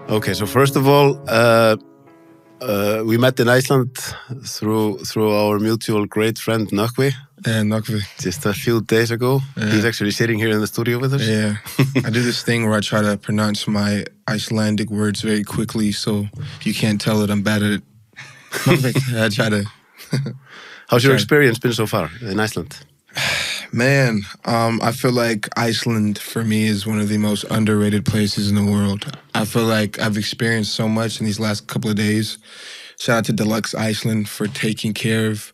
Okay, so first of all, we met in Iceland through our mutual great friend Nökkvi. Nökkvi. Just a few days ago. Yeah. He's actually sitting here in the studio with us. Yeah. I do this thing where I try to pronounce my Icelandic words very quickly so you can't tell that I'm bad at it. I try to... How's your experience been so far in Iceland? Man, I feel like Iceland for me is one of the most underrated places in the world. I feel like I've experienced so much in these last couple of days. Shout out to Deluxe Iceland for taking care of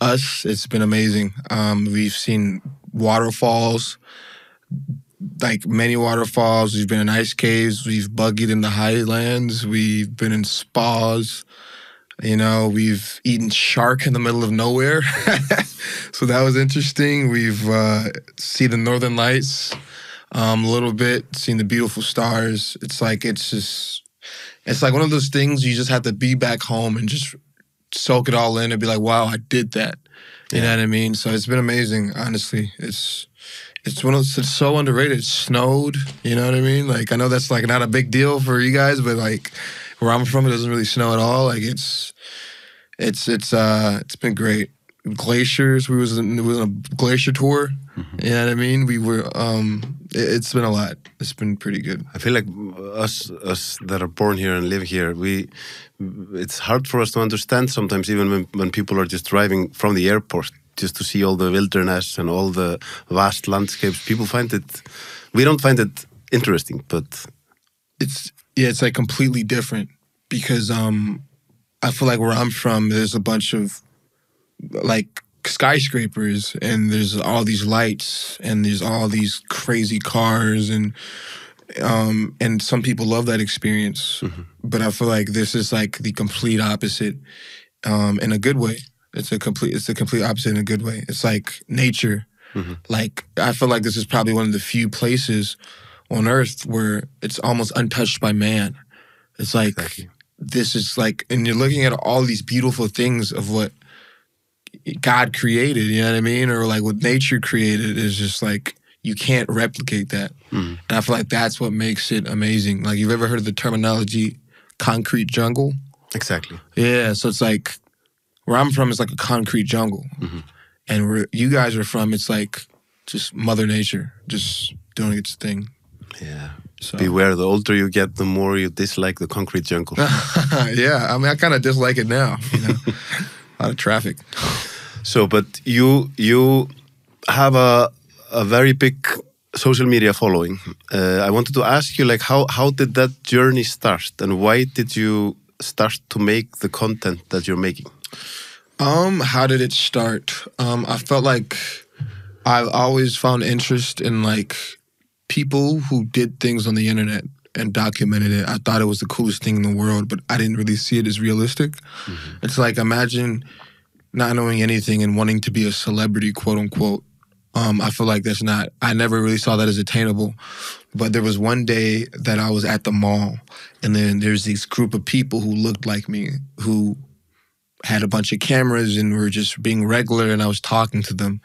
us. It's been amazing. We've seen waterfalls, like many waterfalls. We've been in ice caves. We've buggied in the highlands. We've been in spas. You know, we've eaten shark in the middle of nowhere. So that was interesting. We've seen the Northern Lights a little bit, seen the beautiful stars. It's like one of those things you just have to be back home and just soak it all in and be like, wow, I did that. You know what I mean? So it's been amazing, honestly. It's so underrated. It snowed, you know what I mean? Like, I know that's like not a big deal for you guys, but like where I'm from, it doesn't really snow at all. Like it's been great. Glaciers. We was on a glacier tour. Mm-hmm. You know what I mean? We were. It's been a lot. It's been pretty good. I feel like us that are born here and live here, it's hard for us to understand sometimes, even when people are just driving from the airport, just to see all the wilderness and all the vast landscapes. People we don't find it interesting, but it's like completely different because I feel like where I'm from, there's a bunch of like skyscrapers and there's all these lights and there's all these crazy cars and some people love that experience. Mm-hmm. But I feel like this is like the complete opposite in a good way. It's the complete opposite in a good way. It's like nature. Mm-hmm. Like I feel like this is probably one of the few places on earth where it's almost untouched by man. It's like This is like, and you're looking at all these beautiful things of what God created, you know what I mean? Or like what nature created is just like, you can't replicate that. Mm. And I feel like that's what makes it amazing. Like, you've ever heard of the terminology concrete jungle? Exactly. Yeah, so it's like, where I'm from is like a concrete jungle. Mm-hmm. And where you guys are from, it's like just Mother Nature, just doing its thing. Yeah. So. Beware, the older you get, the more you dislike the concrete jungle. Yeah, I mean, I kind of dislike it now, you know? A lot of traffic. So, but you have a very big social media following. I wanted to ask you, like, how did that journey start, and why did you start to make the content that you're making? How did it start? I felt like I've always found interest in like people who did things on the internet and documented it. I thought it was the coolest thing in the world, but I didn't really see it as realistic. Mm-hmm. It's like, imagine not knowing anything and wanting to be a celebrity, quote unquote. I feel like I never really saw that as attainable. But there was one day that I was at the mall, and then there's this group of people who looked like me, who had a bunch of cameras and were just being regular, and I was talking to them.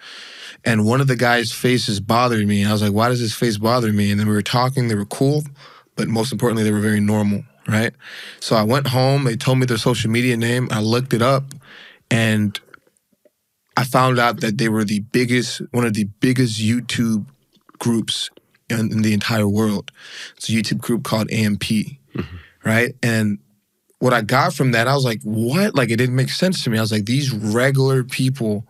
And one of the guys' faces bothered me. And I was like, why does his face bother me? And then we were talking, they were cool, but most importantly, they were very normal, right? So I went home, they told me their social media name, I looked it up, and I found out that they were one of the biggest YouTube groups in the entire world. It's a YouTube group called AMP, mm-hmm. right? And what I got from that, I was like, what? Like, it didn't make sense to me. I was like, these regular people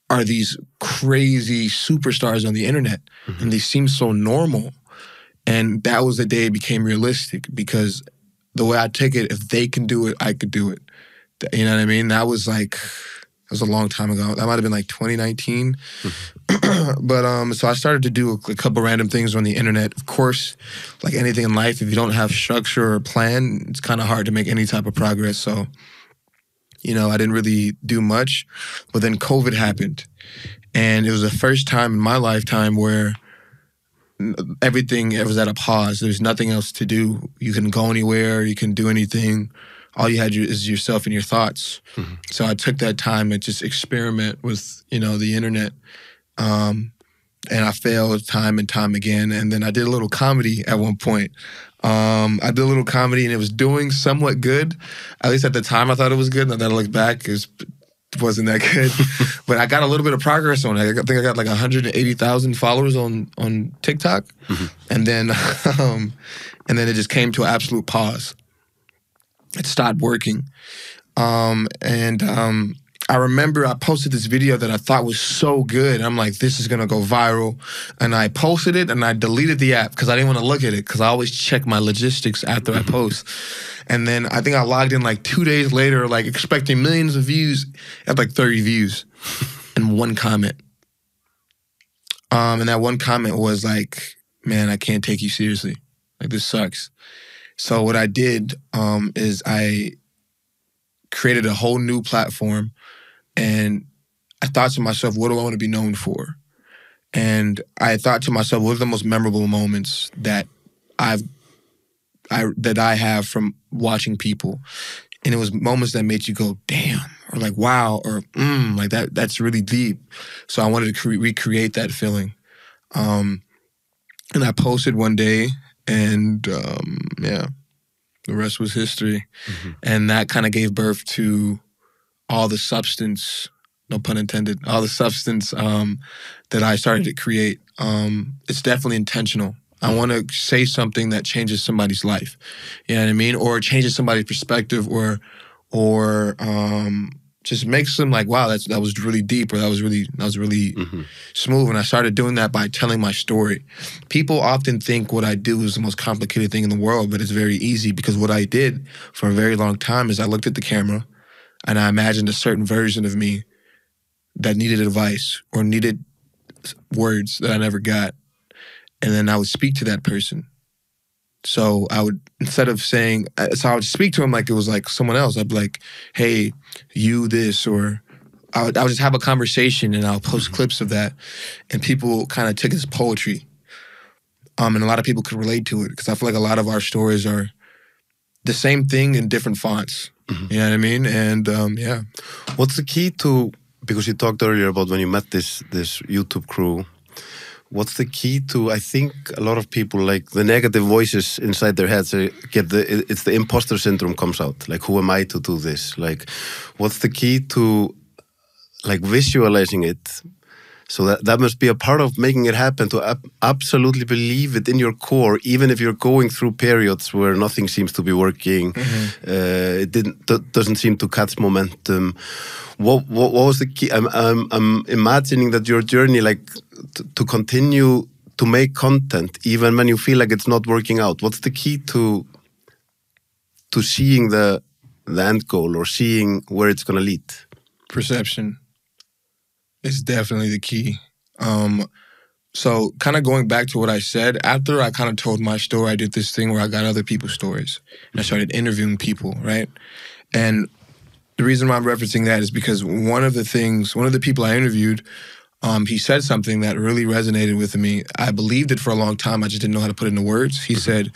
are these crazy superstars on the internet, mm-hmm. and they seem so normal. And that was the day it became realistic, because the way I take it, if they can do it, I could do it. You know what I mean? That was a long time ago. That might have been like 2019. Mm-hmm. But so I started to do a couple random things on the internet. Of course, like anything in life, if you don't have structure or plan, it's kind of hard to make any type of progress. So, you know, I didn't really do much. But then COVID happened. And it was the first time in my lifetime where everything was at a pause. There's nothing else to do. You couldn't go anywhere. You couldn't do anything. All you had is yourself and your thoughts. Mm-hmm. So I took that time to just experiment with, you know, the internet. and I failed time and time again. And then I did a little comedy at one point. I did a little comedy, and it was doing somewhat good. At least at the time, I thought it was good. And then I look back, it wasn't that good. But I got a little bit of progress on it. I think I got like 180,000 followers on TikTok. And then it just came to an absolute pause. It stopped working. I remember I posted this video that I thought was so good. I'm like, this is going to go viral. And I posted it, and I deleted the app because I didn't want to look at it, because I always check my logistics after I post. And then I think I logged in like 2 days later, like expecting millions of views. I had like 30 views and one comment. And that one comment was like, man, I can't take you seriously. Like, this sucks. So what I did is I created a whole new platform, and I thought to myself, what do I want to be known for? And I thought to myself, what are the most memorable moments that I have from watching people? And it was moments that made you go, damn, or like, wow, or like that's really deep. So I wanted to recreate that feeling. And I posted one day, and yeah, the rest was history. And that kind of gave birth to all the substance, no pun intended, all the substance that I started to create. It's definitely intentional. I want to say something that changes somebody's life. You know what I mean? Or changes somebody's perspective, or just makes them like, wow, that was really deep, or that was really smooth. And I started doing that by telling my story. People often think what I do is the most complicated thing in the world, but it's very easy, because what I did for a very long time is I looked at the camera and I imagined a certain version of me that needed advice or needed words that I never got. And then I would speak to that person. So I would, instead of saying, so I would speak to him like it was like someone else. I'd be like, hey, you this, or I would just have a conversation, and I'll post clips of that. And people kind of took it as poetry. And a lot of people could relate to it, because I feel like a lot of our stories are the same thing in different fonts. You know what I mean? And yeah. What's the key to, because you talked earlier about when you met this YouTube crew, what's the key to, I think a lot of people, like the negative voices inside their heads, it's the imposter syndrome comes out. Like, who am I to do this? Like, what's the key to like visualizing it? So that must be a part of making it happen, to absolutely believe it in your core, even if you're going through periods where nothing seems to be working, it doesn't seem to catch momentum. What was the key? I'm imagining that your journey, like to continue to make content, even when you feel like it's not working out. What's the key to seeing the end goal, or seeing where it's going to lead? Perception. It's definitely the key. So kind of going back to what I said, after I kind of told my story, I did this thing where I got other people's stories. And I started interviewing people, right? And the reason why I'm referencing that is because one of the people I interviewed, he said something that really resonated with me. I believed it for a long time. I just didn't know how to put it into words. He said,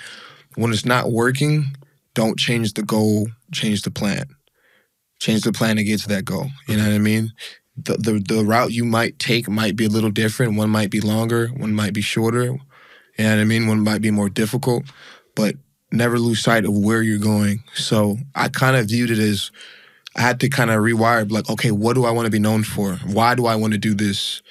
when it's not working, don't change the goal, change the plan. Change the plan to get to that goal. You know what I mean? The route you might take might be a little different. One might be longer, one might be shorter. You know what I mean? One might be more difficult, but never lose sight of where you're going. So I kind of viewed it as I had to kind of rewire, like, okay, what do I want to be known for? Why do I want to do this?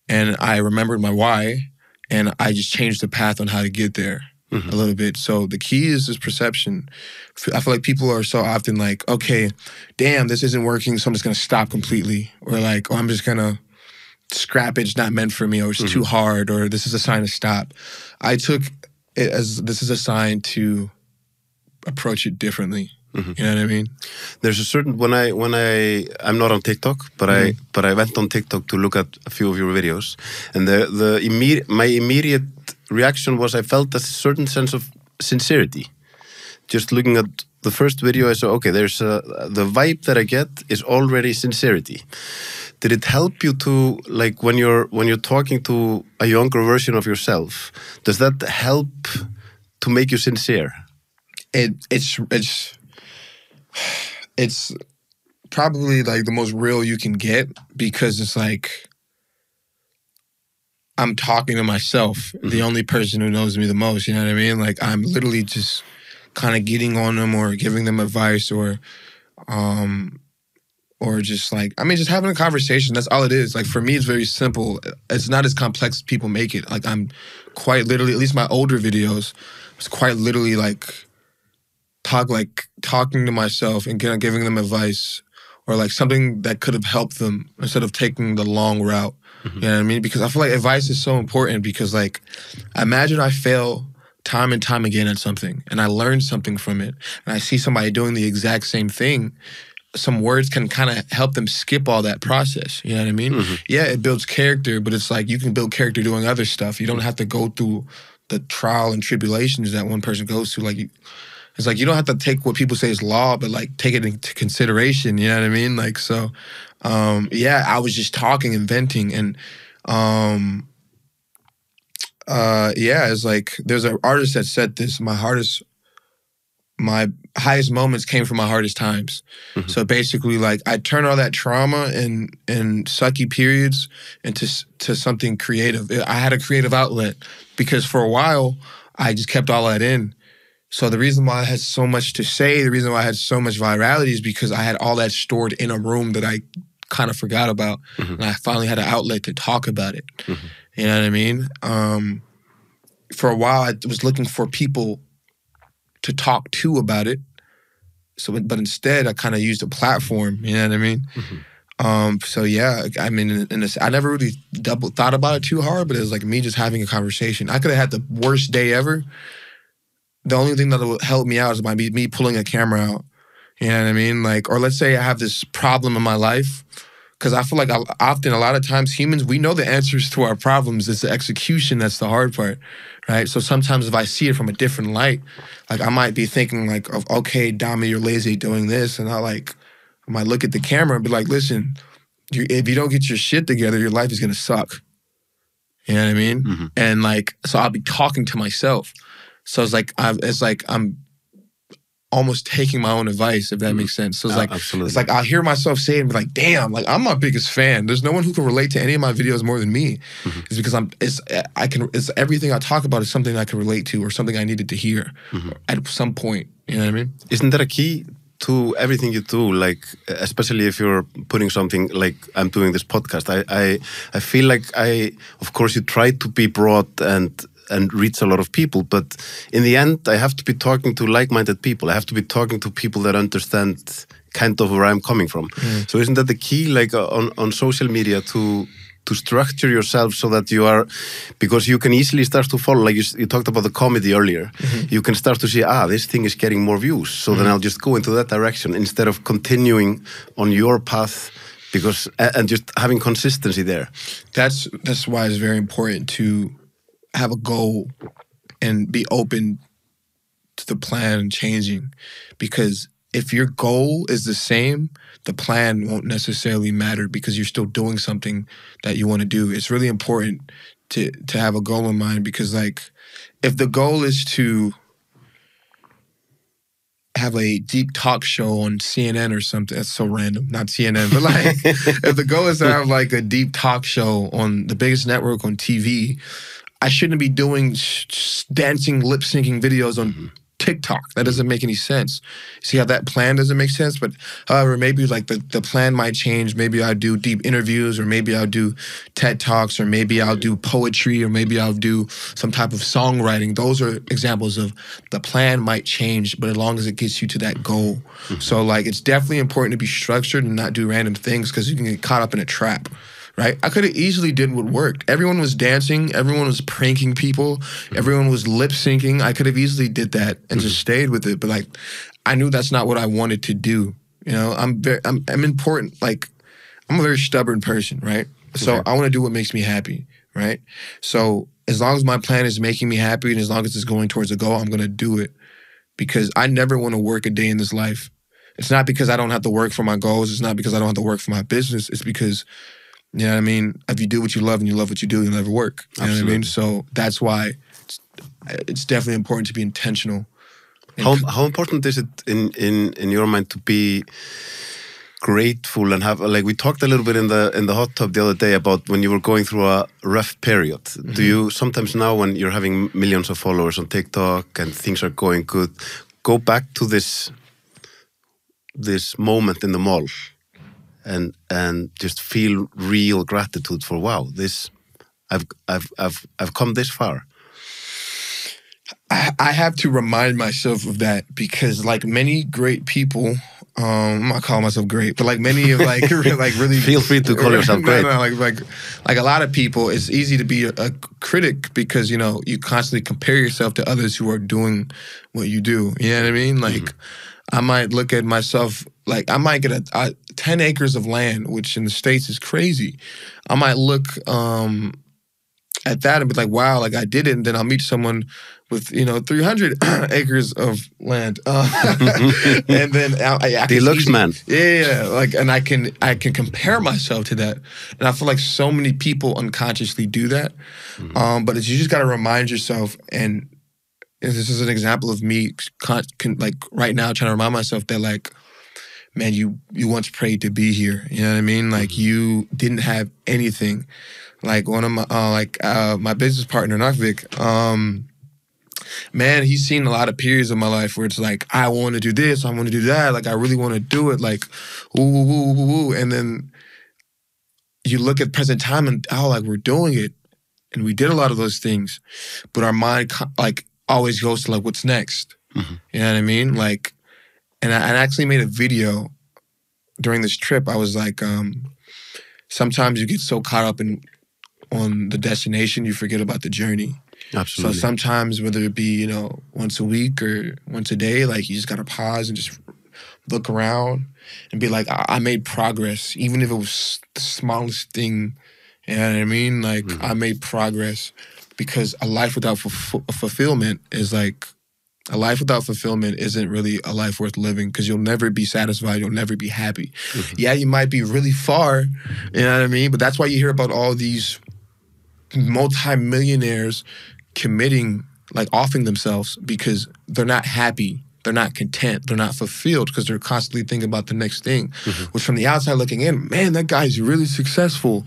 And I remembered my why, and I just changed the path on how to get there a little bit. So the key is this perception. I feel like people are so often like, okay, damn, this isn't working, so I'm just going to stop completely. Or like, oh, I'm just going to scrap it, it's not meant for me, or it's too hard, or this is a sign to stop. I took it as this is a sign to approach it differently. You know what I mean? There's a certain, when I'm not on TikTok, but I went on TikTok to look at a few of your videos, and my immediate reaction was I felt a certain sense of sincerity. Just looking at the first video, I saw, okay, there's the vibe that I get is already sincerity. Did it help you to, like, when you're talking to a younger version of yourself, does that help to make you sincere? It's probably like the most real you can get, because it's like I'm talking to myself, the only person who knows me the most, you know what I mean? Like, I'm literally just kind of getting on them or giving them advice or just like, I mean, just having a conversation. That's all it is. Like, for me, it's very simple. It's not as complex as people make it. Like, I'm quite literally, at least my older videos, it's quite literally like talking to myself and giving them advice or like something that could have helped them instead of taking the long route. You know what I mean? Because I feel like advice is so important because, like, imagine I fail time and time again at something and I learn something from it and I see somebody doing the exact same thing. Some words can kind of help them skip all that process. You know what I mean? Yeah, it builds character, but it's like you can build character doing other stuff. You don't have to go through the trial and tribulations that one person goes through. Like, it's like you don't have to take what people say is law, but like take it into consideration. You know what I mean? Like, so, yeah, I was just talking and venting, and yeah, it's like there's an artist that said this: my highest moments came from my hardest times. So basically, like, I turn all that trauma and sucky periods into something creative. I had a creative outlet because for a while I just kept all that in. So the reason why I had so much to say, the reason why I had so much virality is because I had all that stored in a room that I kind of forgot about. And I finally had an outlet to talk about it. You know what I mean? For a while, I was looking for people to talk to about it. So, but instead, I kind of used a platform. You know what I mean? So yeah, I mean, I never really thought about it too hard, but it was like me just having a conversation. I could have had the worst day ever. The only thing that would help me out is by me pulling a camera out. You know what I mean? Like, or let's say I have this problem in my life, because I feel like often, a lot of times, humans, we know the answers to our problems. It's the execution that's the hard part, right? So sometimes if I see it from a different light, like I might be thinking like, okay, Dami, you're lazy doing this. And I might look at the camera and be like, listen, if you don't get your shit together, your life is going to suck. You know what I mean? And like, so I'll be talking to myself. So it's like I'm almost taking my own advice, if that makes sense. So it's like I'll hear myself say it and be like, damn, like I'm my biggest fan. There's no one who can relate to any of my videos more than me. It's because it's everything I talk about is something I can relate to or something I needed to hear at some point. You know what I mean? Isn't that a key to everything you do? Like, especially if you're putting something like I'm doing this podcast, I feel like of course you try to be broad and reach a lot of people, but in the end, I have to be talking to like-minded people. I have to be talking to people that understand kind of where I'm coming from. So isn't that the key, like on social media, to structure yourself so that you are, because you can easily start to follow, like you talked about the comedy earlier, you can start to see, this thing is getting more views, so then I'll just go into that direction instead of continuing on your path, because and just having consistency there. That's why it's very important to have a goal and be open to the plan changing, because if your goal is the same, the plan won't necessarily matter because you're still doing something that you want to do. It's really important to have a goal in mind, because like if the goal is to have a deep talk show on CNN or something, that's so random, not CNN, but like if the goal is to have like a deep talk show on the biggest network on TV, I shouldn't be doing dancing, lip-syncing videos on TikTok. That doesn't make any sense. See how that plan doesn't make sense? But however, maybe like the plan might change. Maybe I'll do deep interviews, or maybe I'll do TED Talks, or maybe I'll do poetry, or maybe I'll do some type of songwriting. Those are examples of the plan might change, but as long as it gets you to that goal. So like it's definitely important to be structured and not do random things, because you can get caught up in a trap. Right? I could have easily did what worked. Everyone was dancing. Everyone was pranking people. Everyone was lip syncing. I could have easily did that and just stayed with it. But like, I knew that's not what I wanted to do. You know, I'm important. Like, I'm a very stubborn person, right? So I want to do what makes me happy, right? So as long as my plan is making me happy and as long as it's going towards a goal, I'm going to do it, because I never want to work a day in this life. It's not because I don't have to work for my goals. It's not because I don't have to work for my business. It's because, you know what I mean? If you do what you love and you love what you do, you'll never work. You know what I mean? So that's why it's definitely important to be intentional. How important is it in your mind to be grateful and have, like we talked a little bit in the hot tub the other day about when you were going through a rough period. Do you sometimes now, when you're having millions of followers on TikTok and things are going good, go back to this moment in the mall and just feel real gratitude for, wow, this I've come this far? I have to remind myself of that because, like many great people, I'm not calling myself great, but like many of like really feel free to call yourself great. No, like a lot of people, it's easy to be a critic because you constantly compare yourself to others who are doing what you do. You know what I mean? Like I might look at myself, like I might get a 10 acres of land, which in the States is crazy. I might look at that and be like, wow, like I did it, and then I'll meet someone with 300 acres of land, and then I deluxe man. Yeah, like, and I can compare myself to that, and I feel like so many people unconsciously do that. But you just got to remind yourself, and this is an example of me, like right now, trying to remind myself that, like, man, you once prayed to be here. You know what I mean? Like you didn't have anything. Like one of my my business partner, Narvik, man, he's seen a lot of periods of my life where it's like, I want to do this, I want to do that, like I really want to do it, like, ooh. And then you look at present time and, like we're doing it. And we did a lot of those things. But our mind, like, always goes to, like, what's next? You know what I mean? Like, and I actually made a video during this trip. I was like, sometimes you get so caught up on the destination, you forget about the journey. Absolutely. So sometimes, whether it be, once a week or once a day, like you just got to pause and just look around and be like, I made progress, even if it was the smallest thing. You know what I mean? Like, I made progress, because a life without fulfillment is like, a life without fulfillment isn't really a life worth living, because you'll never be satisfied, you'll never be happy. Yeah, you might be really far, you know what I mean? But that's why you hear about all these multi-millionaires committing, like offing themselves, because they're not happy, they're not content, they're not fulfilled, because they're constantly thinking about the next thing. Which from the outside looking in, man, that guy's really successful.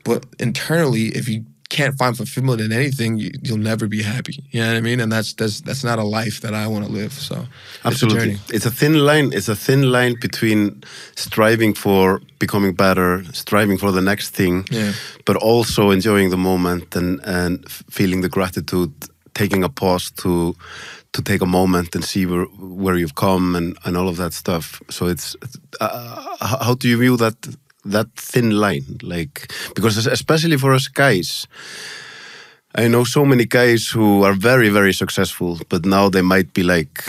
But internally, if you can't find fulfillment in anything, you'll never be happy. You know what I mean? And that's not a life that I want to live. So absolutely, it's a thin line. It's a thin line between striving for becoming better, striving for the next thing, but also enjoying the moment and feeling the gratitude, taking a pause to take a moment and see where you've come and all of that stuff. So it's how do you view that thin line? Like, because especially for us guys, I know so many guys who are very, very successful, but now they might be like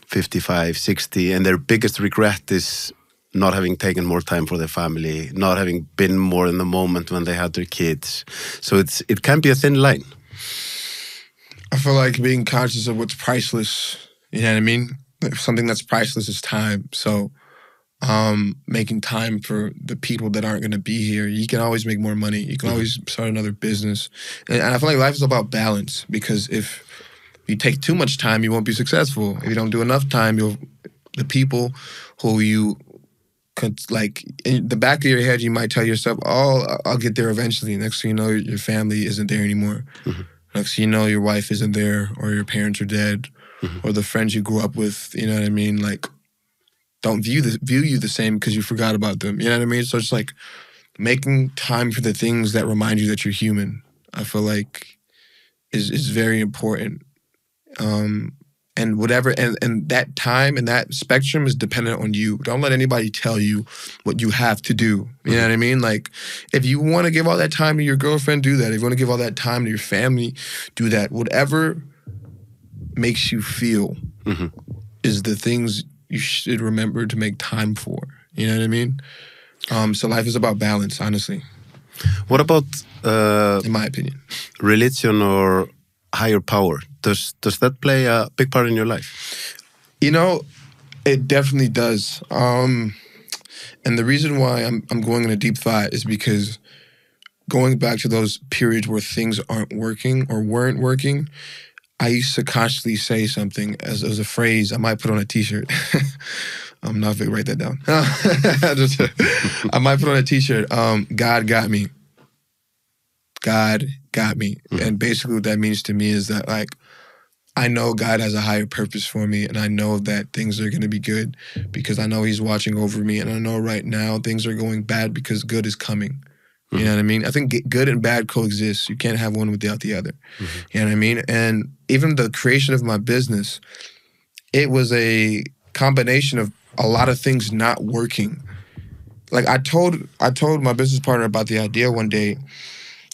55, 60, and their biggest regret is not having taken more time for their family, not having been more in the moment when they had their kids. So it can be a thin line. I feel like being conscious of what's priceless, you know what I mean? Something that's priceless is time. So making time for the people that aren't going to be here. You can always make more money. You can always start another business. And I feel like life is about balance, because if you take too much time, you won't be successful. If you don't do enough time, the people who you could, like, in the back of your head, you might tell yourself, oh, I'll get there eventually. Next thing you know, your family isn't there anymore. Next thing you know, your wife isn't there, or your parents are dead, or the friends you grew up with, you know what I mean? Like, don't view you the same because you forgot about them. You know what I mean? So it's like making time for the things that remind you that you're human, I feel like is very important. And whatever, and that time and that spectrum is dependent on you. Don't let anybody tell you what you have to do. You know what I mean? Like, if you want to give all that time to your girlfriend, do that. If you want to give all that time to your family, do that. Whatever makes you feel is the things you should remember to make time for. You know what I mean? So life is about balance, honestly. What about, in my opinion, religion or higher power? Does that play a big part in your life? You know, it definitely does. And the reason why I'm going in a deep thought is because going back to those periods where things aren't working or weren't working, I used to constantly say something as a phrase I might put on a t-shirt. I'm not going to write that down. I might put on a t-shirt. God got me. God got me. And basically what that means to me is that, like, I know God has a higher purpose for me, and I know that things are going to be good because I know he's watching over me, and I know right now things are going bad because good is coming. You know what I mean? I think good and bad coexist. You can't have one without the other. You know what I mean? And even the creation of my business, it was a combination of a lot of things not working. Like I told my business partner about the idea one day,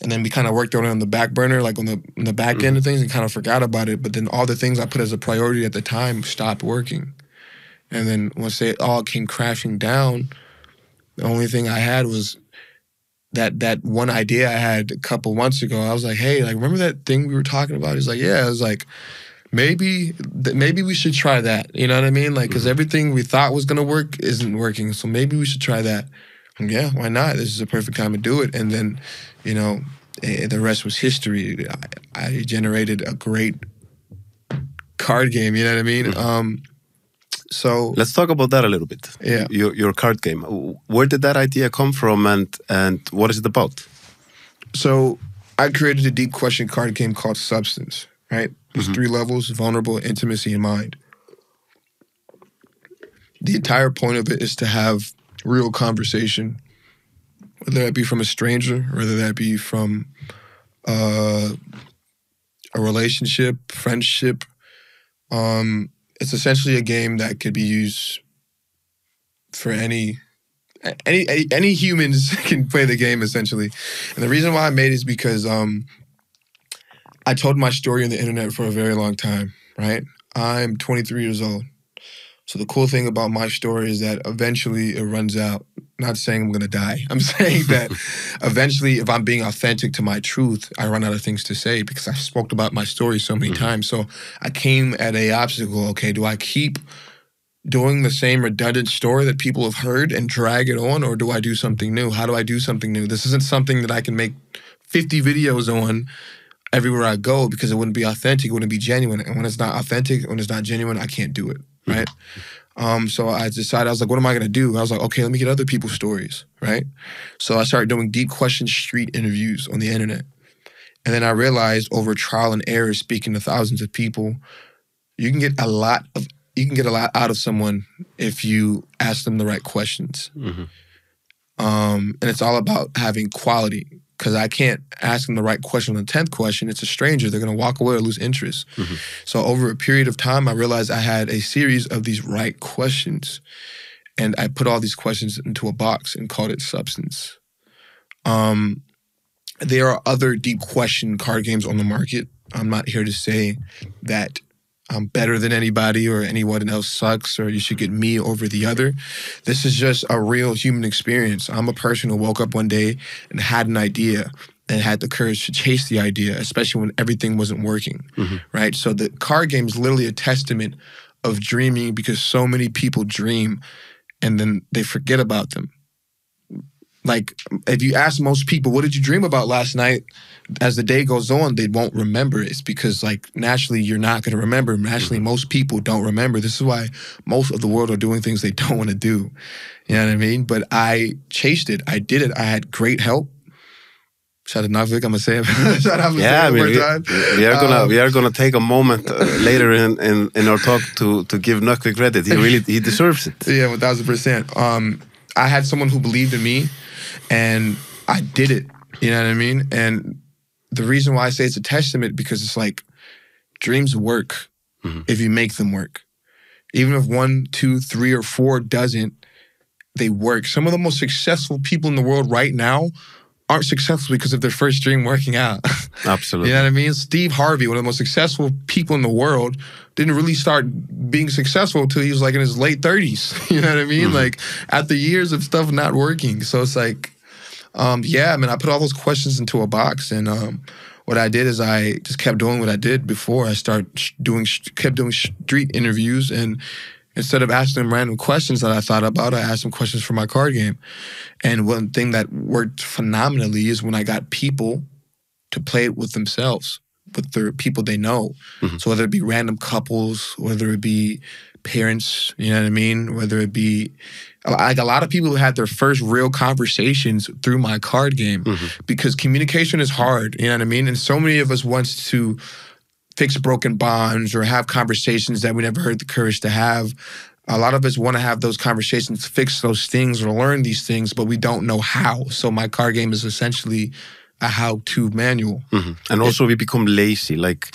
and then we kind of worked on it on the back burner, like on the back end of things, and kind of forgot about it. But then all the things I put as a priority at the time stopped working. And then once it all came crashing down, the only thing I had was that one idea I had a couple months ago. I was like, hey, like, remember that thing we were talking about? He's like, yeah. I was like, maybe we should try that. You know what I mean? Like, because everything we thought was going to work isn't working. So maybe we should try that. And yeah, why not? This is a perfect time to do it. And then, you know, the rest was history. I generated a great card game. You know what I mean? So let's talk about that a little bit. Yeah. Your card game. Where did that idea come from, and what is it about? So I created a deep question card game called Substance, right? There's 3 levels: vulnerable, intimacy, and mind. The entire point of it is to have real conversation, whether that be from a stranger, whether that be from a relationship, friendship. It's essentially a game that could be used for any humans can play the game, essentially. And the reason why I made it is because I told my story on the internet for a very long time, right? I'm 23 years old. So the cool thing about my story is that eventually it runs out. I'm not saying I'm going to die. I'm saying that eventually, if I'm being authentic to my truth, I run out of things to say because I've spoke about my story so many times. So I came at a obstacle. Okay, do I keep doing the same redundant story that people have heard and drag it on, or do I do something new? How do I do something new? This isn't something that I can make 50 videos on everywhere I go because it wouldn't be authentic, it wouldn't be genuine. And when it's not authentic, when it's not genuine, I can't do it, right? So I decided, I was like, what am I going to do? I was like, okay, let me get other people's stories, right? So I started doing deep question street interviews on the internet. And then I realized over trial and error, speaking to thousands of people, you can get a lot out of someone if you ask them the right questions. And it's all about having quality, because I can't ask them the right question on the 10th question. It's a stranger. They're going to walk away or lose interest. So over a period of time, I realized I had a series of these right questions. And I put all these questions into a box and called it Substance. There are other deep question card games on the market. I'm not here to say that I'm better than anybody or anyone else sucks or you should get me over the other. This is just a real human experience. I'm a person who woke up one day and had an idea and had the courage to chase the idea, especially when everything wasn't working, right? So the card game is literally a testament of dreaming, because so many people dream and then they forget about them. Like, if you ask most people, what did you dream about last night? As the day goes on, they won't remember. It's because, like, naturally, you're not going to remember. Naturally, most people don't remember. This is why most of the world are doing things they don't want to do. You know what I mean? But I chased it. I did it. I had great help. Shout out to Navik, I'm going to say it. Shout out to I mean, we are gonna take a moment later in our talk to give Navik credit. He deserves it. Yeah, 1,000%. I had someone who believed in me, and I did it. You know what I mean? And the reason why I say it's a testament, because it's like, dreams work if you make them work. Even if 1, 2, 3, or 4 doesn't, they work. Some of the most successful people in the world right now aren't successful because of their first dream working out. Absolutely. You know what I mean? Steve Harvey, one of the most successful people in the world, didn't really start being successful until he was like in his late 30s. You know what I mean? Like, after years of stuff not working. So it's like, yeah, I mean, I put all those questions into a box, and what I did is I just kept doing what I did before. I kept doing street interviews, and instead of asking them random questions that I thought about, I asked them questions for my card game. And one thing that worked phenomenally is when I got people to play it with themselves. with the people they know. So whether it be random couples, whether it be parents, you know what I mean? Whether it be, like a lot of people who had their first real conversations through my card game because communication is hard, you know what I mean? And so many of us want to fix broken bonds or have conversations that we never had the courage to have. A lot of us want to have those conversations, fix those things or learn these things, but we don't know how. So my card game is essentially a how-to manual. And also we become lazy. Like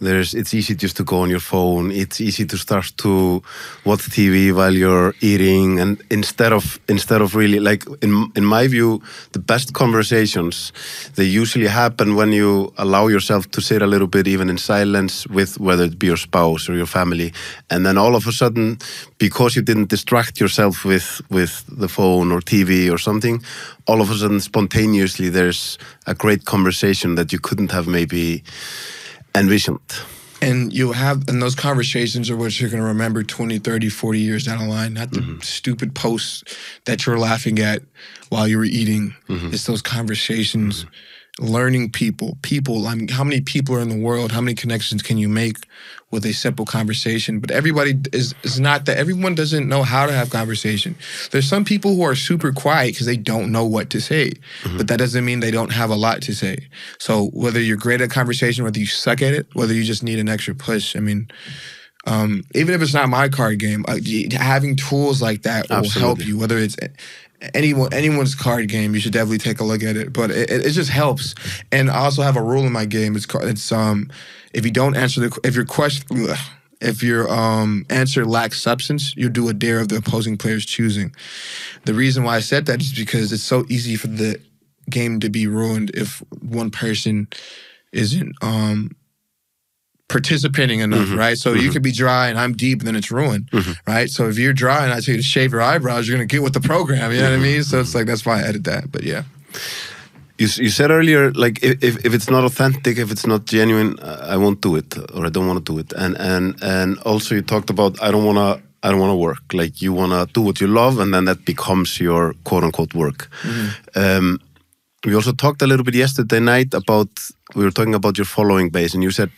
it's easy just to go on your phone. It's easy to start to watch TV while you're eating, and instead of really, like in my view, the best conversations, they usually happen when you allow yourself to sit a little bit even in silence with whether it be your spouse or your family, and then all of a sudden, because you didn't distract yourself with the phone or TV or something, all of a sudden spontaneously there's a great conversation that you couldn't have maybe envisioned. And those conversations are what you're going to remember 20, 30, 40 years down the line, not the stupid posts that you're laughing at while you were eating. It's those conversations, learning people. I mean, how many people are in the world? How many connections can you make with a simple conversation? But everybody is not that. Everyone doesn't know how to have conversation. There's some people who are super quiet because they don't know what to say. But that doesn't mean they don't have a lot to say. So whether you're great at conversation, whether you suck at it, whether you just need an extra push, I mean, even if it's not my card game, having tools like that will help you, whether it's anyone's card game. You should definitely take a look at it, but it just helps. And I also have a rule in my game. It's if you don't answer if your answer lacks substance, you do a dare of the opposing player's choosing. The reason why I said that is because it's so easy for the game to be ruined if one person isn't participating enough, right? So you could be dry and I'm deep, and then it's ruined, right? So if you're dry and I tell you to shave your eyebrows, you're going to get with the program, you know what I mean? So it's like, that's why I edit that, but yeah. You said earlier, like, if it's not authentic, if it's not genuine, I won't do it, or I don't want to do it. And also you talked about, I don't want to work. Like, you want to do what you love, and then that becomes your quote-unquote work. We also talked a little bit yesterday night we were talking about your following base, and you said,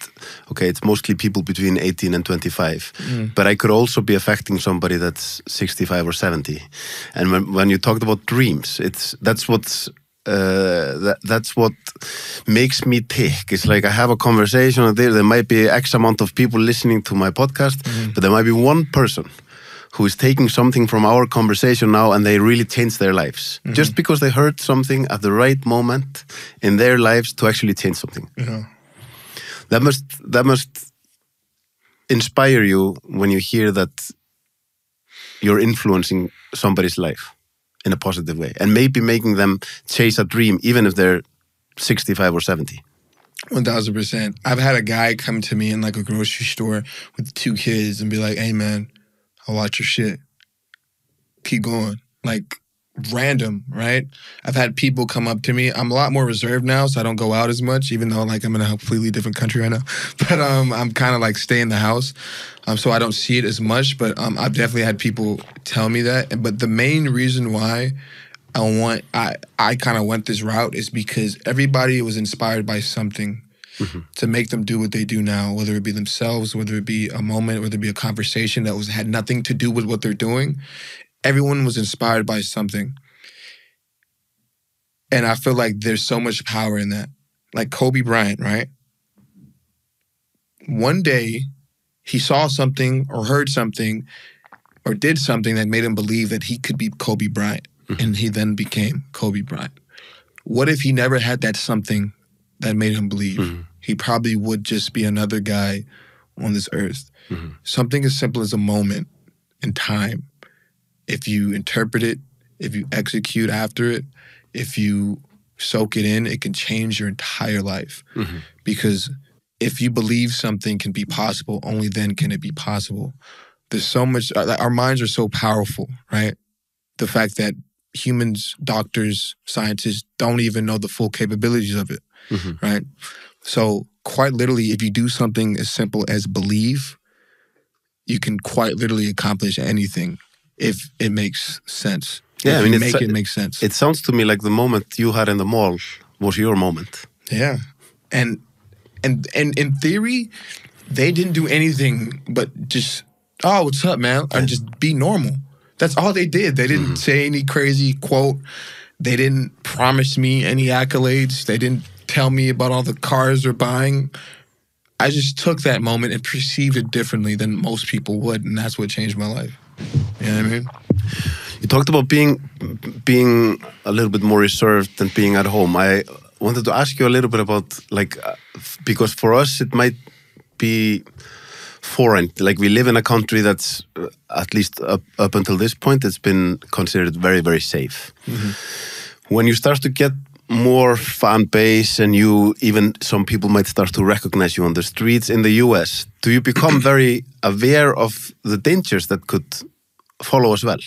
okay, it's mostly people between 18 and 25, but I could also be affecting somebody that's 65 or 70. And when you talked about dreams, that's what makes me tick. It's like I have a conversation, there might be X amount of people listening to my podcast, but there might be one person who is taking something from our conversation now, and they really change their lives. Just because they heard something at the right moment in their lives to actually change something. That must inspire you when you hear that you're influencing somebody's life in a positive way, and maybe making them chase a dream, even if they're 65 or 70. 1000%. I've had a guy come to me in like a grocery store with 2 kids and be like, hey man, I'll watch your shit. Keep going. Like, random, right? I've had people come up to me. I'm a lot more reserved now, so I don't go out as much, even though like I'm in a completely different country right now. But I'm kind of like stay in the house, so I don't see it as much. But I've definitely had people tell me that. But the main reason why I kind of went this route is because everybody was inspired by something to make them do what they do now, whether it be themselves, whether it be a moment, whether it be a conversation that had nothing to do with what they're doing. Everyone was inspired by something. And I feel like there's so much power in that. Like Kobe Bryant, right? One day, he saw something or heard something or did something that made him believe that he could be Kobe Bryant. And he then became Kobe Bryant. What if he never had that something that made him believe? He probably would just be another guy on this earth. Something as simple as a moment in time. If you interpret it, if you execute after it, if you soak it in, it can change your entire life. Because if you believe something can be possible, only then can it be possible. There's so much, our minds are so powerful, right? The fact that humans, doctors, scientists don't even know the full capabilities of it, right? So quite literally, if you do something as simple as believe, you can quite literally accomplish anything if it makes sense. Yeah, if I mean, it makes sense. It sounds to me like the moment you had in the mall was your moment. Yeah. And And in theory, they didn't do anything but just, oh, what's up, man? And just be normal. That's all they did. They didn't say any crazy quote. They didn't promise me any accolades. They didn't tell me about all the cars they're buying. I just took that moment and perceived it differently than most people would, and that's what changed my life. You know what I mean? You talked about being a little bit more reserved than being at home. I wanted to ask you a little bit about, like, because for us it might be foreign. Like, we live in a country that's, at least up until this point, it's been considered very, very safe. When you start to get more fan base and some people might start to recognize you on the streets in the US, do you become very aware of the dangers that could follow as well?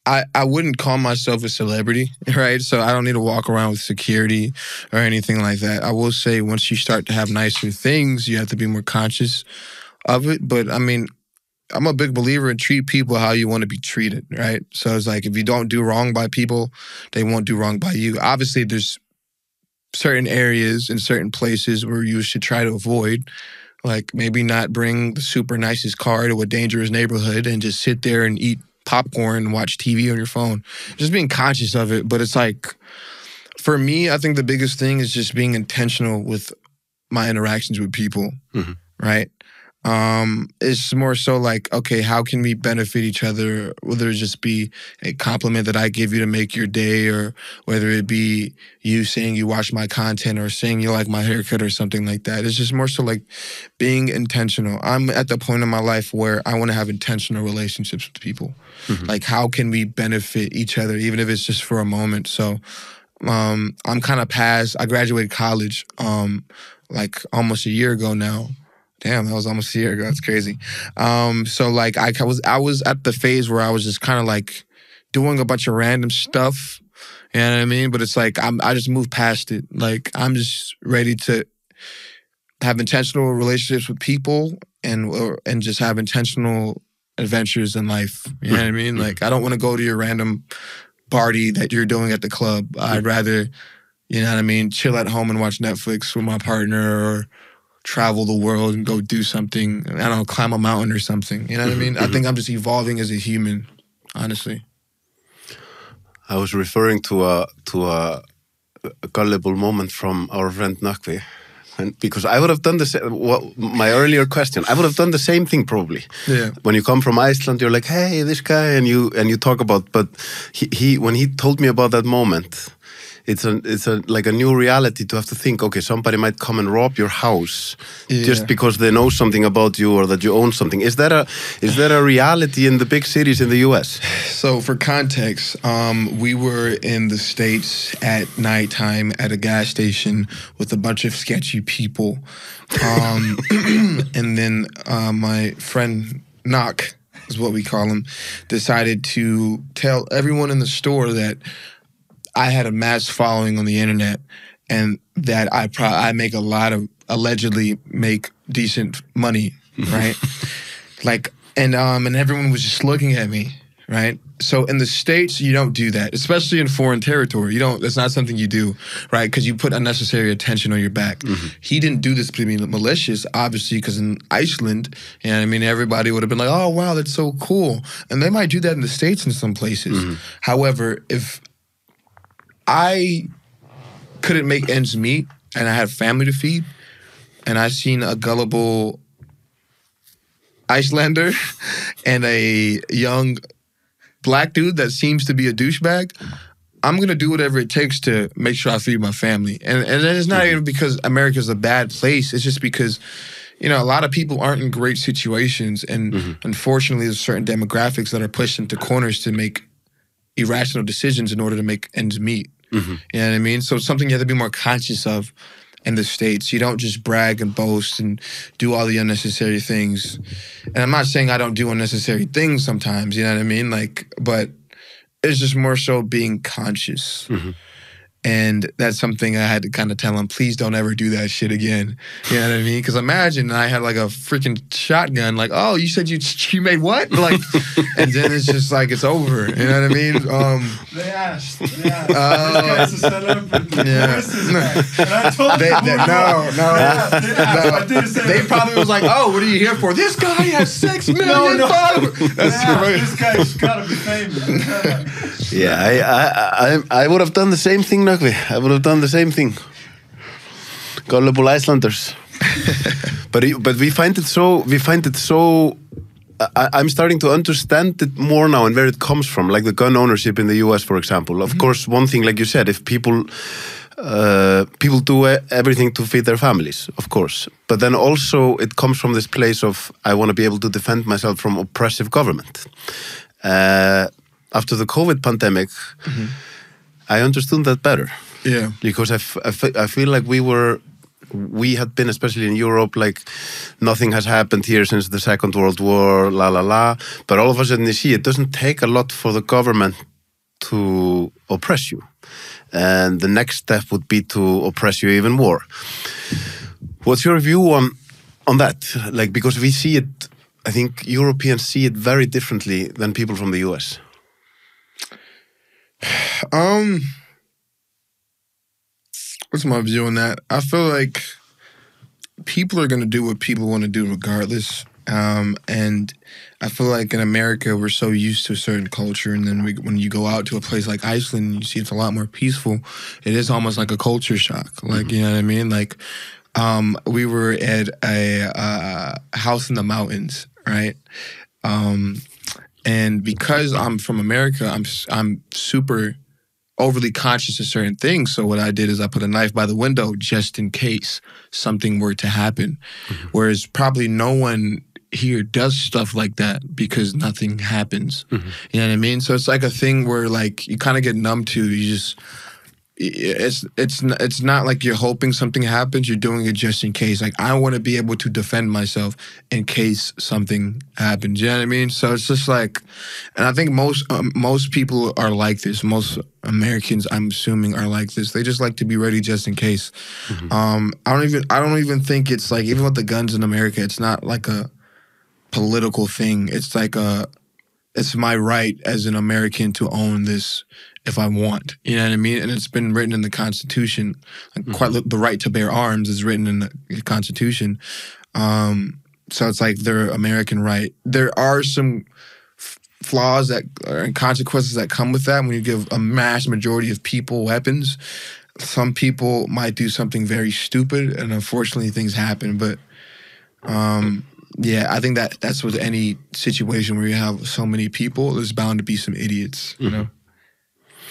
I wouldn't call myself a celebrity, right? So I don't need to walk around with security or anything like that. I will say once you start to have nicer things, you have to be more conscious of it. But I mean, I'm a big believer in treat people how you want to be treated, right? So it's like if you don't do wrong by people, they won't do wrong by you. Obviously, there's certain areas and certain places where you should try to avoid, like maybe not bring the super nicest car to a dangerous neighborhood and just sit there and eat popcorn and watch TV on your phone. Just being conscious of it. But it's like, for me, I think the biggest thing is just being intentional with my interactions with people, right? It's more so like, okay, how can we benefit each other? Whether it just be a compliment that I give you to make your day, or whether it be you saying you watch my content or saying you like my haircut or something like that. It's just more so like being intentional. I'm at the point in my life where I want to have intentional relationships with people. Like, how can we benefit each other, even if it's just for a moment? So I'm kind of past, I graduated college like almost a year ago now. Damn, that was almost a year ago. That's crazy. So like I was at the phase where I was just kind of like doing a bunch of random stuff. You know what I mean? But it's like I just moved past it. Like, I'm just ready to have intentional relationships with people and just have intentional adventures in life. You know what I mean? Like, I don't want to go to your random party that you're doing at the club. I'd rather, you know what I mean, chill at home and watch Netflix with my partner, or travel the world and go do something. I don't know, climb a mountain or something. You know what I mean? I think I'm just evolving as a human, honestly. I was referring to a gullible moment from our friend Nökkvi. And because I would have done the same, my earlier question, I would have done the same thing probably. Yeah. When you come from Iceland, you're like, hey, this guy, and you talk about, but he when he told me about that moment, it's like a new reality to have to think, okay, somebody might come and rob your house just because they know something about you or that you own something. Is that a reality in the big cities in the US? So for context, we were in the States at nighttime at a gas station with a bunch of sketchy people. And then my friend Knock, is what we call him, decided to tell everyone in the store that I had a mass following on the internet, and that I make allegedly make decent money, right? Like, and everyone was just looking at me, right? So in the States, you don't do that, especially in foreign territory. That's not something you do, right? Because you put unnecessary attention on your back. He didn't do this to be malicious, obviously, because in Iceland, you know what I mean, everybody would have been like, oh, wow, that's so cool. And they might do that in the States in some places. However, if I couldn't make ends meet and I had family to feed, and I seen a gullible Icelander and a young black dude that seems to be a douchebag, I'm going to do whatever it takes to make sure I feed my family. And it's not even because America's a bad place. It's just because, you know, a lot of people aren't in great situations. And unfortunately, there's certain demographics that are pushed into corners to make irrational decisions in order to make ends meet. You know what I mean? So it's something you have to be more conscious of in the States. You don't just brag and boast and do all the unnecessary things. And I'm not saying I don't do unnecessary things sometimes, you know what I mean? Like, but it's just more so being conscious. And that's something I had to kind of tell him, please don't ever do that shit again. You know what I mean? Because imagine I had like a freaking shotgun, like, oh, you said you made what? Like, and then it's just like, it's over. You know what I mean? They asked. This guy's a celebrity. Yeah. Where's this guy? And I told them, no. They probably was like, oh, what are you here for? This guy has 6 million followers. This guy's got to be famous. Yeah, I would have done the same thing, Nökkvi. I would have done the same thing. Gullible Icelanders. but we find it so. I'm starting to understand it more now and where it comes from, like the gun ownership in the US, for example. Of course, one thing, like you said, if people do everything to feed their families, of course. But then also it comes from this place of, I want to be able to defend myself from oppressive government. After the COVID pandemic, I understood that better. Yeah. Because I feel like we had been, especially in Europe, like nothing has happened here since the Second World War, la la la. But all of a sudden you see it doesn't take a lot for the government to oppress you. And the next step would be to oppress you even more. What's your view on that? Like, because we see it, I think Europeans see it very differently than people from the US. What's my view on that? I feel like people are going to do what people want to do regardless. And I feel like in America, we're so used to a certain culture. And then when you go out to a place like Iceland, you see it's a lot more peaceful. It is almost like a culture shock. Like, you know what I mean? Like, we were at a house in the mountains, right? And because I'm from America, I'm super overly conscious of certain things. So what I did is I put a knife by the window just in case something were to happen. Whereas probably no one here does stuff like that because nothing happens. You know what I mean? So it's like a thing where like you kind of get numb to. You just it's not like you're hoping something happens. You're doing it just in case. Like, I want to be able to defend myself in case something happens. You know what I mean? So it's just like, and I think most people are like this. Most Americans, I'm assuming, are like this. They just like to be ready just in case. I don't even think it's like, even with the guns in America, it's not like a political thing. It's like it's my right as an American to own this if I want. You know what I mean? And it's been written in the Constitution. Like, quite the right to bear arms is written in the Constitution. So it's like their American right. There are some flaws and consequences that come with that when you give a mass majority of people weapons. Some people might do something very stupid, and unfortunately things happen. But yeah, I think that's with any situation where you have so many people, there's bound to be some idiots, you know?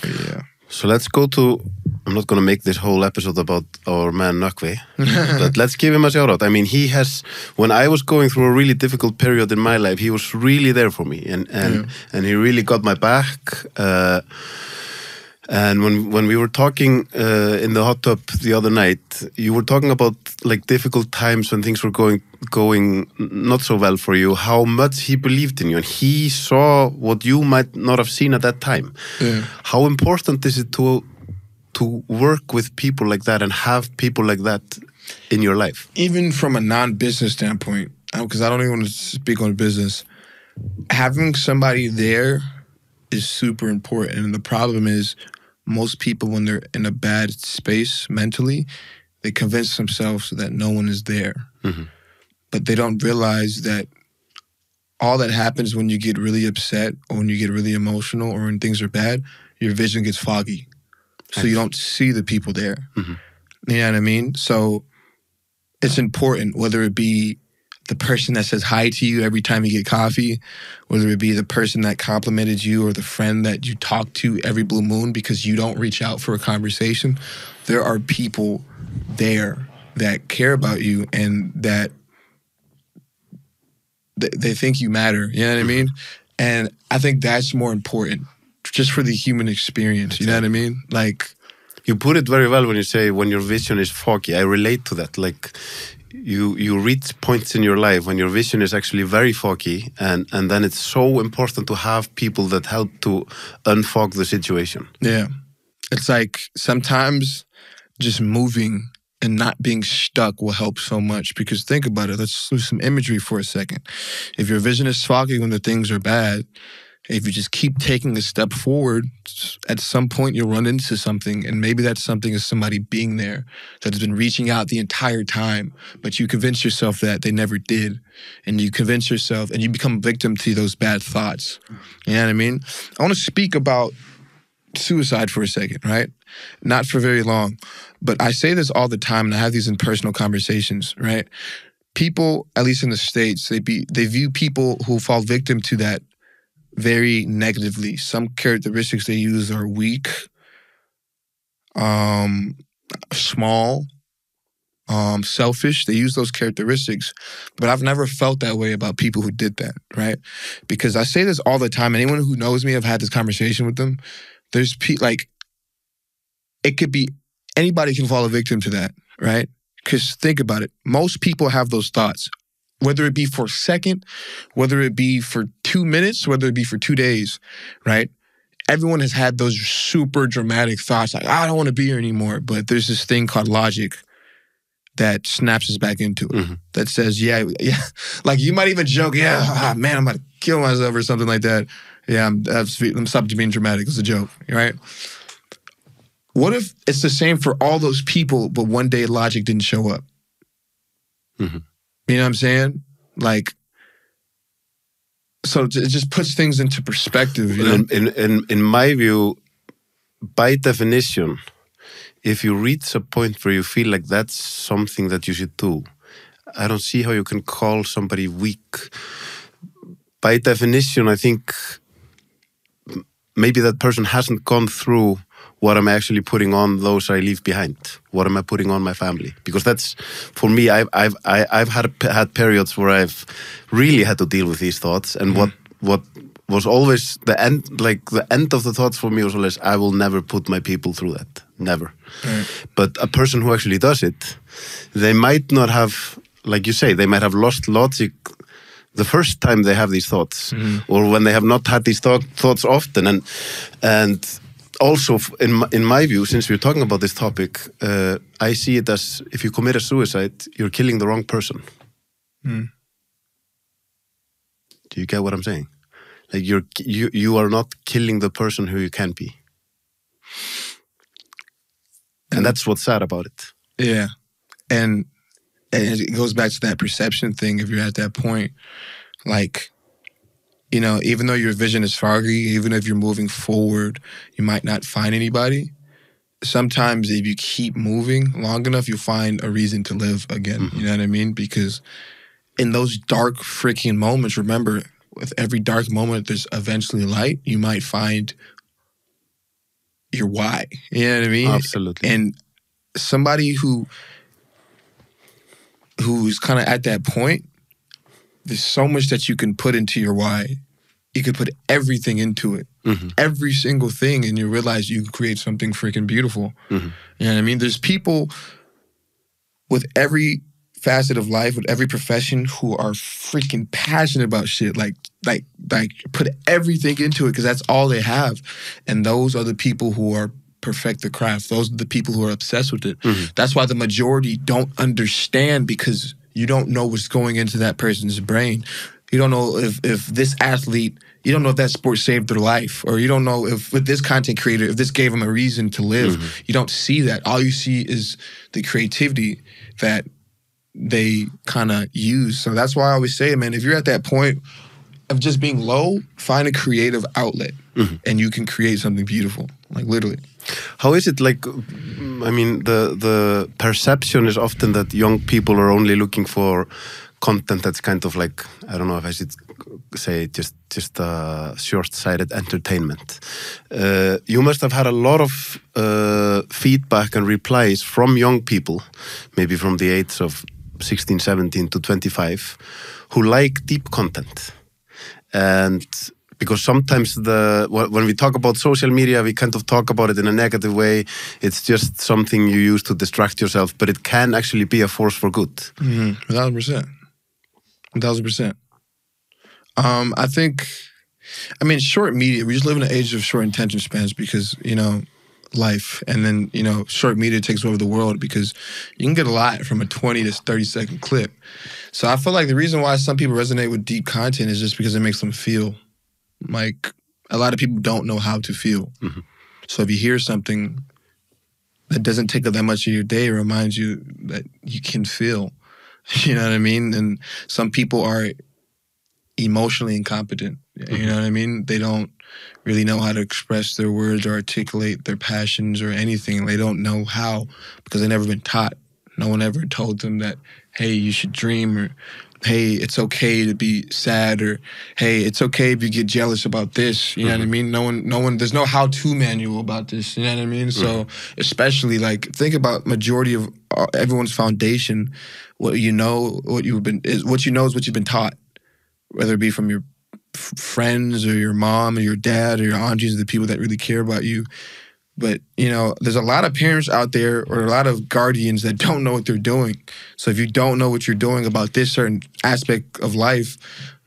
Yeah. So let's go to, I'm not going to make this whole episode about our man Nökkvi, but let's give him a shout out. I mean, he has, when I was going through a really difficult period in my life, he was really there for me, and he really got my back. And when we were talking in the hot tub the other night, you were talking about like difficult times when things were going not so well for you, how much he believed in you, and he saw what you might not have seen at that time. Yeah. How important is it to work with people like that and have people like that in your life? Even from a non-business standpoint, because I don't even want to speak on business, having somebody there is super important. And the problem is, most people, when they're in a bad space mentally, they convince themselves that no one is there. But they don't realize that all that happens when you get really upset or when you get really emotional or when things are bad, your vision gets foggy. So you don't see the people there. You know what I mean? So it's important, whether it be the person that says hi to you every time you get coffee, whether it be the person that complimented you or the friend that you talk to every blue moon because you don't reach out for a conversation. There are people there that care about you and that they think you matter. You know what I mean? And I think that's more important just for the human experience. You know what I mean? Like, you put it very well when you say when your vision is foggy. I relate to that. Like, you reach points in your life when your vision is actually very foggy, and then it's so important to have people that help to unfog the situation. Yeah. It's like sometimes just moving and not being stuck will help so much. Because think about it. Let's use some imagery for a second. If your vision is foggy when the things are bad, if you just keep taking a step forward, at some point you'll run into something, and maybe that something is somebody being there that has been reaching out the entire time, but you convince yourself that they never did, and you convince yourself, and you become a victim to those bad thoughts. You know what I mean? I want to speak about suicide for a second, right? Not for very long, but I say this all the time, and I have these in personal conversations, right? People, at least in the States, they view people who fall victim to that very negatively. Some characteristics they use are weak, small, selfish. They use those characteristics, but I've never felt that way about people who did that, right? Because I say this all the time. Anyone who knows me, I've had this conversation with them. There's it could be anybody can fall a victim to that, right? Because think about it. Most people have those thoughts. Whether it be for a second, whether it be for 2 minutes, whether it be for 2 days, right? Everyone has had those super dramatic thoughts like, I don't want to be here anymore. But there's this thing called logic that snaps us back into it. Mm-hmm. That says, yeah. Like you might even joke, man, I'm about to kill myself or something like that. Yeah, I'm stop being dramatic. It's a joke, right? What if it's the same for all those people, but one day logic didn't show up? Mm-hmm. You know what I'm saying? Like, so it just puts things into perspective. You know? In my view, by definition, if you reach a point where you feel like that's something that you should do, I don't see how you can call somebody weak. By definition, I think maybe that person hasn't gone through what am I actually putting on those I leave behind? What am I putting on my family? Because that's, for me, I've had periods where I've really had to deal with these thoughts, and what was always the end, like the end of the thoughts for me was always, I will never put my people through that, never. But a person who actually does it, they might not have, like you say, they might have lost logic the first time they have these thoughts, or when they have not had these thoughts often, and also, in my view, since we're talking about this topic, I see it as if you commit a suicide, you're killing the wrong person. Do you get what I'm saying? Like you are not killing the person who you can be, and that's what's sad about it. Yeah, and it goes back to that perception thing. If you're at that point, like, you know, even though your vision is foggy, even if you're moving forward, you might not find anybody. Sometimes if you keep moving long enough, you'll find a reason to live again. You know what I mean? Because in those dark freaking moments, remember, with every dark moment, there's eventually light. You might find your why. You know what I mean? Absolutely. And somebody who's kind of at that point, there's so much that you can put into your why. You could put everything into it. Every single thing, and you realize you can create something freaking beautiful. You know what I mean? There's people with every facet of life, with every profession, who are freaking passionate about shit. Like put everything into it because that's all they have. And those are the people who are perfect the craft. Those are the people who are obsessed with it. That's why the majority don't understand, because you don't know what's going into that person's brain. You don't know if this athlete, you don't know if that sport saved their life, or you don't know if with this content creator, if this gave them a reason to live. You don't see that. All you see is the creativity that they kind of use. So that's why I always say, man, if you're at that point of just being low, find a creative outlet and you can create something beautiful, like literally. How is it, like, I mean, the perception is often that young people are only looking for content that's kind of like, I don't know if I should say just short-sighted entertainment. You must have had a lot of feedback and replies from young people, maybe from the age of 16, 17 to 25, who like deep content. And because sometimes when we talk about social media, we kind of talk about it in a negative way. It's just something you use to distract yourself, but it can actually be a force for good. 1,000%. 1,000%. I think, I mean, short media, we just live in an age of short attention spans because, you know, life, and then, you know, short media takes over the world because you can get a lot from a 20 to 30-second clip. So I feel like the reason why some people resonate with deep content is just because it makes them feel. Like, a lot of people don't know how to feel. Mm-hmm. So if you hear something that doesn't take up that much of your day, it reminds you that you can feel. You know what I mean? And some people are emotionally incompetent. You know what I mean? They don't really know how to express their words or articulate their passions or anything. They don't know how because they've never been taught. No one ever told them that, hey, you should dream, or hey, it's okay to be sad, or hey, it's okay if you get jealous about this. You know what I mean? No one, there's no how-to manual about this. You know what I mean? So especially, like, think about majority of everyone's foundation. What you know, what you know is what you've been taught, whether it be from your friends or your mom or your dad or your aunties, or the people that really care about you. But, you know, there's a lot of parents out there or a lot of guardians that don't know what they're doing. So if you don't know what you're doing about this certain aspect of life,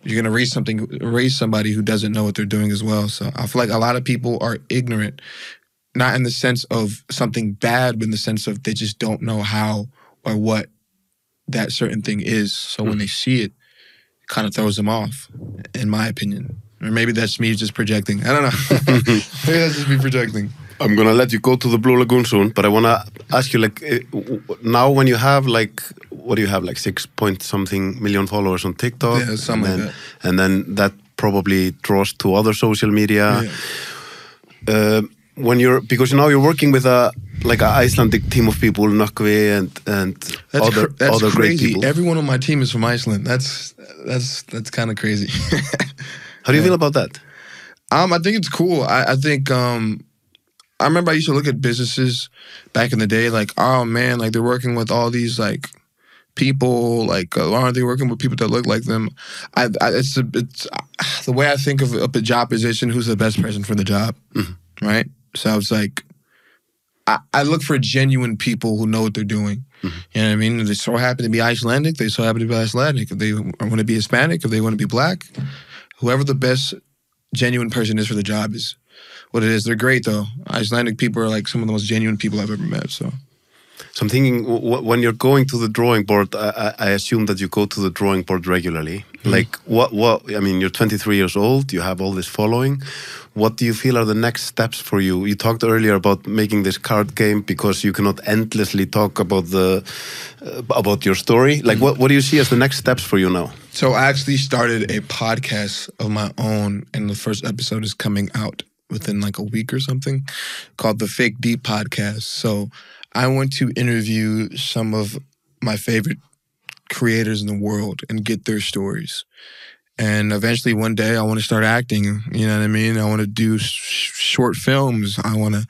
you're going to raise somebody who doesn't know what they're doing as well. So I feel like a lot of people are ignorant, not in the sense of something bad, but in the sense of they just don't know how or what that certain thing is. So when they see it, it kind of throws them off, in my opinion. Or maybe that's me just projecting. I don't know. Maybe that's just me projecting. I'm going to let you go to the Blue Lagoon soon, but I want to ask you, like, now when you have, like, what do you have, like 6-point-something million followers on TikTok? Yeah, something like that. And then that probably draws to other social media. Yeah. Because now you're working with an Icelandic team of people, Nökkvi and other great people. Everyone on my team is from Iceland. That's kind of crazy. How do you feel about that? I think it's cool. I think I remember I used to look at businesses back in the day, like, oh man, like they're working with all these like people, like why aren't they working with people that look like them? It's the way I think of a job position. Who's the best person for the job, right? So I was like, I look for genuine people who know what they're doing. You know what I mean? If they so happen to be Icelandic, they so happen to be Icelandic. If they want to be Hispanic, if they want to be black, whoever the best genuine person is for the job is what it is. They're great, though. Icelandic people are like some of the most genuine people I've ever met. So I'm thinking, when you're going to the drawing board, I assume that you go to the drawing board regularly. Like, I mean, you're 23 years old, you have all this following. What do you feel are the next steps for you? You talked earlier about making this card game because you cannot endlessly talk about your story. Like, what do you see as the next steps for you now? So I actually started a podcast of my own, and the first episode is coming out within like a week or something, called the Fake Deep Podcast. So I want to interview some of my favorite creators in the world and get their stories. And eventually one day I want to start acting, you know what I mean? I want to do short films. I want to,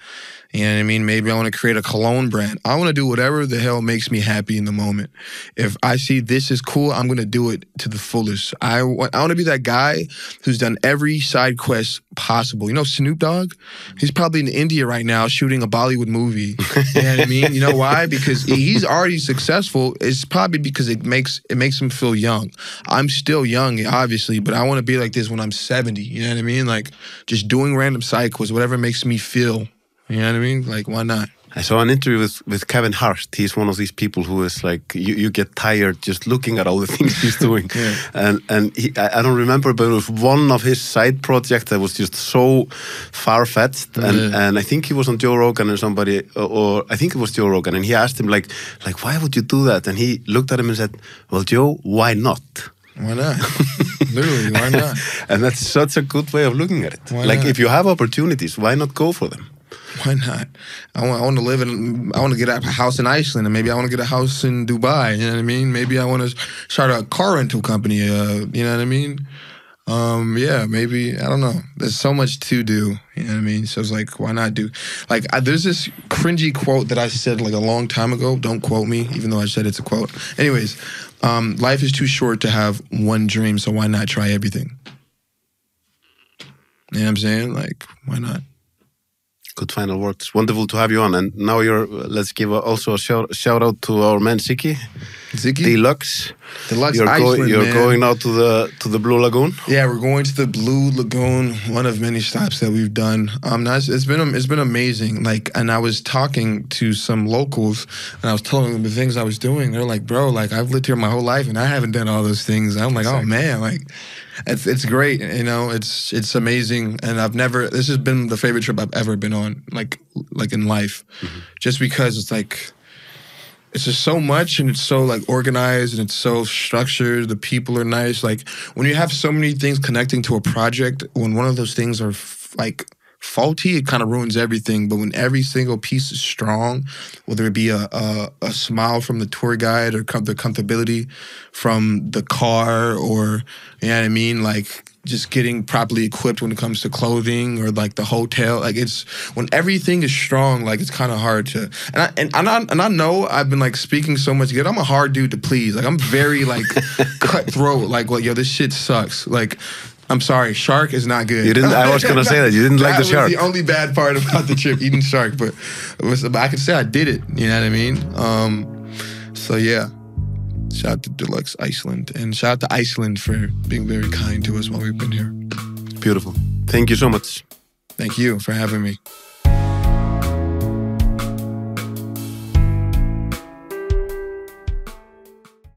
you know what I mean? Maybe I want to create a cologne brand. I want to do whatever the hell makes me happy in the moment. If I see this is cool, I'm going to do it to the fullest. I want to be that guy who's done every side quest possible. You know Snoop Dogg? He's probably in India right now shooting a Bollywood movie. You know what I mean? You know why? Because he's already successful. It's probably because it makes him feel young. I'm still young, obviously, but I want to be like this when I'm 70. You know what I mean? Like, just doing random side quests, whatever makes me feel. You know what I mean? Like, why not? I saw an interview with Kevin Hart. He's one of these people who is like, you get tired just looking at all the things he's doing. And I don't remember, but it was one of his side projects that was just so far-fetched. And I think he was on Joe Rogan or I think it was Joe Rogan. And he asked him like, why would you do that? And he looked at him and said, well, Joe, why not? Why not? Literally, why not? And that's such a good way of looking at it. Why not? If you have opportunities, why not go for them? Why not? I want to I want to get a house in Iceland, and maybe I want to get a house in Dubai. You know what I mean? Maybe I want to start a car rental company. You know what I mean? Yeah, maybe, I don't know. There's so much to do. You know what I mean? So it's like, why not do? Like, there's this cringy quote that I said like a long time ago. Don't quote me, even though I said it's a quote. Anyways, life is too short to have one dream, so why not try everything? You know what I'm saying? Like, why not? Good final words. Wonderful to have you on. And now let's give also a shout out to our man Siki. Ziggy? Deluxe. Deluxe Iceland, you're man. going now to the Blue Lagoon. Yeah, we're going to the Blue Lagoon, one of many stops that we've done. It's been amazing. Like, and I was talking to some locals, and I was telling them the things I was doing. They're like, "Bro, like I've lived here my whole life, and I haven't done all those things." I'm like, "Oh man, like it's great. You know, it's amazing." And this has been the favorite trip I've ever been on, like in life, just because it's like. It's just so much, and it's so like organized, and it's so structured. The people are nice. Like when you have so many things connecting to a project, when one of those things are like faulty, it kind of ruins everything. But when every single piece is strong, whether it be a smile from the tour guide or the comfortability from the car, or you know what I mean, like. Just getting properly equipped when it comes to clothing or like the hotel, like it's when everything is strong, like it's kind of hard to. And I know I've been like speaking so much good. I'm a hard dude to please. Like I'm very like cutthroat. Like, well, yo, this shit sucks. Like, I'm sorry, shark is not good. You didn't. I was gonna say that you didn't like the shark. That was the only bad part about the trip, eating shark. But I can say I did it. You know what I mean? So yeah. Shout out to Deluxe Iceland, and shout out to Iceland for being very kind to us while we've been here. Beautiful. Thank you so much. Thank you for having me.